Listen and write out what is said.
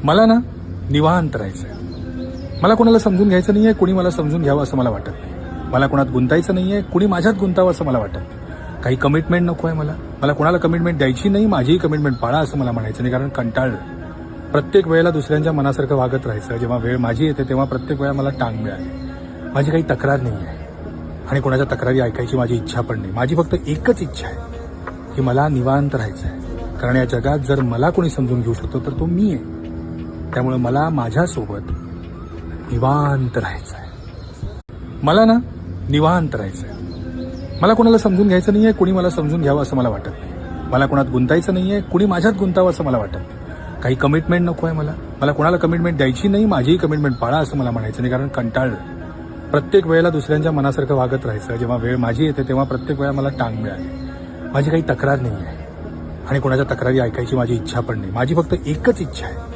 मला ना निवांत राहायचंय. मला कोणाला समजून घ्यायचं नाहीये, कुणी मला समजून घ्यावं असं मला वाटत नाही. मला कोणात गुंतायचं नाहीये, कुणी माझ्यात गुंतावं असं मला वाटत नाही. काही कमिटमेंट नको आहे मला कोणाला कमिटमेंट द्यायची नाही, माझीही कमिटमेंट पाळा असं मला म्हणायचं नाही, कारण कंटाळलं. प्रत्येक वेळेला दुसऱ्यांच्या मनासारखं वागत राहायचं. जेव्हा वेळ माझी येते तेव्हा प्रत्येक वेळा मला टांग मिळाली. माझी काही तक्रार नाही आहे आणि कोणाच्या तक्रारी ऐकायची माझी इच्छा पण नाही. माझी फक्त एकच इच्छा आहे की मला निवांत राहायचं आहे. कारण या जगात जर मला कोणी समजून घेऊ शकतो तर तो मी आहे. त्यामुळे मला माझ्यासोबत निवांत राहायचं आहे. मला ना निवांत राहायचंय. मला कोणाला समजून घ्यायचं नाहीये, कुणी मला समजून घ्यावं असं मला वाटत नाही. मला कोणात गुंतायचं नाहीये, कुणी माझ्यात गुंतावं असं मला वाटत नाही. काही कमिटमेंट नको आहे मला कोणाला कमिटमेंट द्यायची नाही, माझीही कमिटमेंट पाळा असं मला म्हणायचं नाही, कारण कंटाळलं. प्रत्येक वेळेला दुसऱ्यांच्या मनासारखं वागत राहायचं. जेव्हा वेळ माझी येते तेव्हा प्रत्येक वेळा मला टांग मिळाली. माझी काही तक्रार नाही आहे आणि कोणाच्या तक्रारी ऐकायची माझी इच्छा पण नाही. माझी फक्त एकच इच्छा आहे